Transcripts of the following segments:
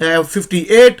58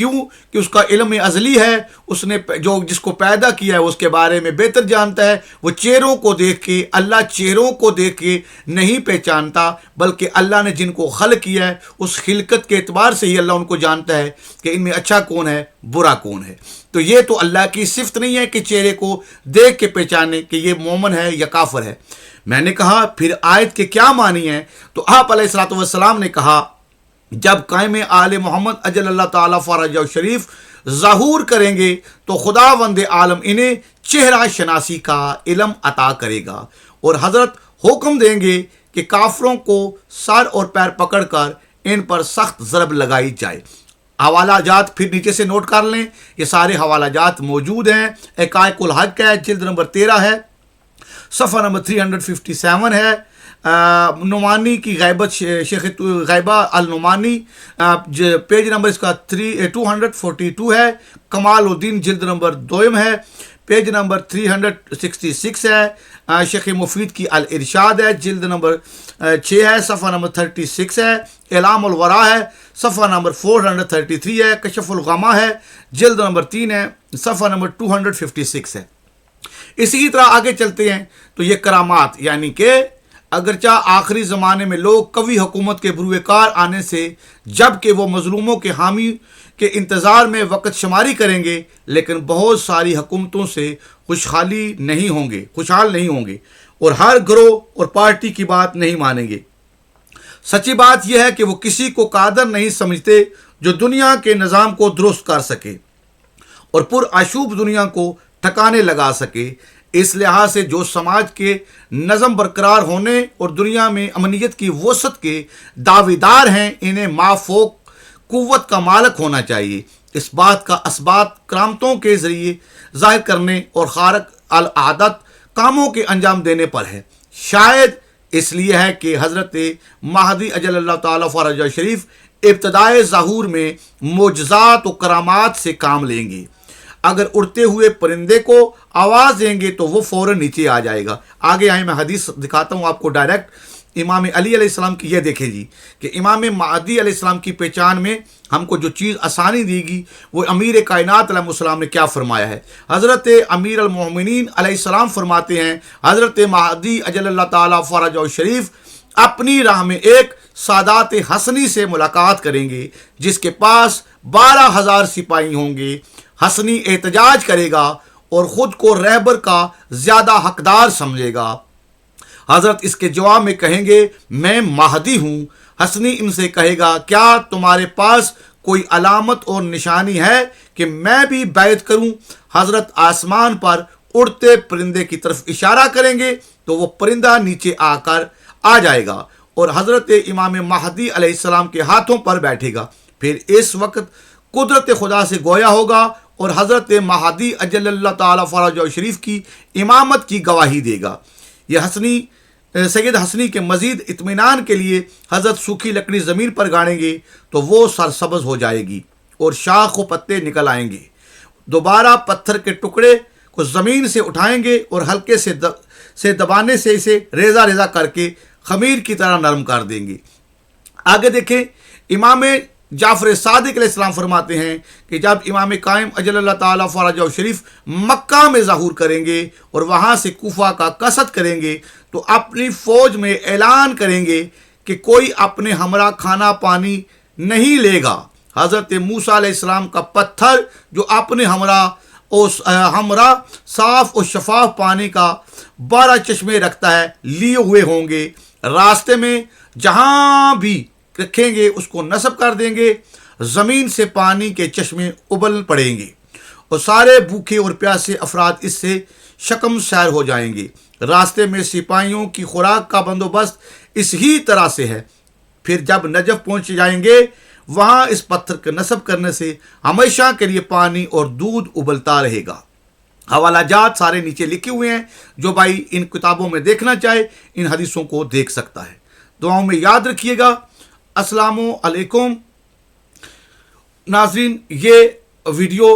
کیوں کہ اس کا علم ازلی ہے، اس نے جو جس کو پیدا کیا ہے اس کے بارے میں بہتر جانتا ہے. وہ چہروں کو دیکھ کے، اللہ چہروں کو دیکھ کے نہیں پہچانتا، بلکہ اللہ نے جن کو خلق کیا ہے اس خلقت کے اعتبار سے ہی اللہ ان کو جانتا ہے کہ ان میں اچھا کون ہے، برا کون ہے. تو یہ تو اللہ کی صفت نہیں ہے کہ چہرے کو دیکھ کے پہچانے کہ یہ مومن ہے یا کافر ہے. میں نے کہا پھر آیت کے کیا معنی ہیں؟ تو آپ علیہ الصلوۃ والسلام نے کہا جب قائم آل محمد اجل اللہ تعالیٰ فرجہ شریف ظہور کریں گے تو خداوند عالم انہیں چہرہ شناسی کا علم عطا کرے گا، اور حضرت حکم دیں گے کہ کافروں کو سر اور پیر پکڑ کر ان پر سخت ضرب لگائی جائے. حوالہ جات پھر نیچے سے نوٹ کر لیں، یہ سارے حوالہ جات موجود ہیں. حقائق الحق ہے، جلد نمبر 13 ہے، صفحہ نمبر 357 ہے. نعمانی کی غیبت، شیخ غیبہ النعمانی، پیج نمبر اس کا 242 ہے. کمال الدین جلد نمبر 2 ہے، پیج نمبر 366 ہے. شیخ مفید کی الارشاد ہے، جلد نمبر 6 ہے، صفحہ نمبر 36 ہے. اعلام الورا ہے، صفحہ نمبر 433 ہے. کشف الغما ہے، جلد نمبر 3 ہے، صفحہ نمبر 256 ہے. اسی طرح آگے چلتے ہیں تو یہ کرامات، یعنی کہ اگرچہ آخری زمانے میں لوگ قوی حکومت کے بروئے کار آنے سے جب کہ وہ مظلوموں کے حامی کے انتظار میں وقت شماری کریں گے، لیکن بہت ساری حکومتوں سے خوشحال نہیں ہوں گے اور ہر گروہ اور پارٹی کی بات نہیں مانیں گے. سچی بات یہ ہے کہ وہ کسی کو قادر نہیں سمجھتے جو دنیا کے نظام کو درست کر سکے اور پرآشوب دنیا کو ٹھکانے لگا سکے. اس لحاظ سے جو سماج کے نظم برقرار ہونے اور دنیا میں امنیت کی وسعت کے دعویدار ہیں، انہیں مافوق قوت کا مالک ہونا چاہیے. اس بات کا اسبات کرامتوں کے ذریعے ظاہر کرنے اور خارق العادت کاموں کے انجام دینے پر ہے. شاید اس لیے ہے کہ حضرت مہدی اجل اللہ تعالیٰ فرجہ شریف ابتدائے ظہور میں معجزات و کرامات سے کام لیں گے. اگر اڑتے ہوئے پرندے کو آواز دیں گے تو وہ فوراً نیچے آ جائے گا. آگے آئیں، میں حدیث دکھاتا ہوں آپ کو ڈائریکٹ. امام علی علیہ السلام کی یہ دیکھیں جی کہ امام مہدی علیہ السلام کی پہچان میں ہم کو جو چیز آسانی دی گی وہ امیر کائنات علیہ السلام نے کیا فرمایا ہے. حضرت امیر المومنین علیہ السلام فرماتے ہیں حضرت مہدی اجل اللہ تعالیٰ فرجہ شریف اپنی راہ میں ایک سادات حسنی سے ملاقات کریں گے جس کے پاس 12,000 سپاہی ہوں گے. حسنی احتجاج کرے گا اور خود کو رہبر کا زیادہ حقدار سمجھے گا. حضرت اس کے جواب میں کہیں گے میں مہدی ہوں. حسنی ان سے کہے گا کیا تمہارے پاس کوئی علامت اور نشانی ہے کہ میں بھی بیعت کروں؟ حضرت آسمان پر اڑتے پرندے کی طرف اشارہ کریں گے تو وہ پرندہ نیچے آ جائے گا اور حضرت امام مہدی علیہ السلام کے ہاتھوں پر بیٹھے گا. پھر اس وقت قدرت خدا سے گویا ہوگا اور حضرت مہدی اجل اللہ تعالیٰ فرجہ شریف کی امامت کی گواہی دے گا. یہ سید حسنی کے مزید اطمینان کے لیے حضرت سوکھی لکڑی زمین پر گاڑیں گے تو وہ سرسبز ہو جائے گی اور شاخ و پتے نکل آئیں گے. دوبارہ پتھر کے ٹکڑے کو زمین سے اٹھائیں گے اور ہلکے سے دبانے سے اسے ریزہ ریزہ کر کے خمیر کی طرح نرم کر دیں گے. آگے دیکھیں، امام جعفر صادق علیہ السلام فرماتے ہیں کہ جب امام قائم اجل اللہ تعالیٰ فرجہ شریف مکہ میں ظہور کریں گے اور وہاں سے کوفہ کا قصد کریں گے تو اپنی فوج میں اعلان کریں گے کہ کوئی اپنے ہمراہ کھانا پانی نہیں لے گا. حضرت موسیٰ علیہ السلام کا پتھر جو اپنے ہمراہ صاف اور شفاف پانی کا 12 چشمے رکھتا ہے لیے ہوئے ہوں گے. راستے میں جہاں بھی رکھیں گے اس کو نصب کر دیں گے. زمین سے پانی کے چشمے ابل پڑیں گے اور سارے بھوکے اور پیاسے افراد اس سے شکم سیر ہو جائیں گے. راستے میں سپاہیوں کی خوراک کا بندوبست اس ہی طرح سے ہے. پھر جب نجف پہنچ جائیں گے وہاں اس پتھر کے نصب کرنے سے ہمیشہ کے لیے پانی اور دودھ ابلتا رہے گا. حوالہ جات سارے نیچے لکھے ہوئے ہیں، جو بھائی ان کتابوں میں دیکھنا چاہے ان حدیثوں کو دیکھ سکتا ہے. دعاؤں میں یاد رکھیے گا. السلام علیکم. ناظرین، یہ ویڈیو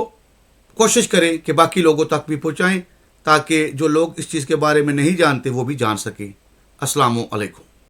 کوشش کریں کہ باقی لوگوں تک بھی پہنچائیں تاکہ جو لوگ اس چیز کے بارے میں نہیں جانتے وہ بھی جان سکیں. السلام علیکم.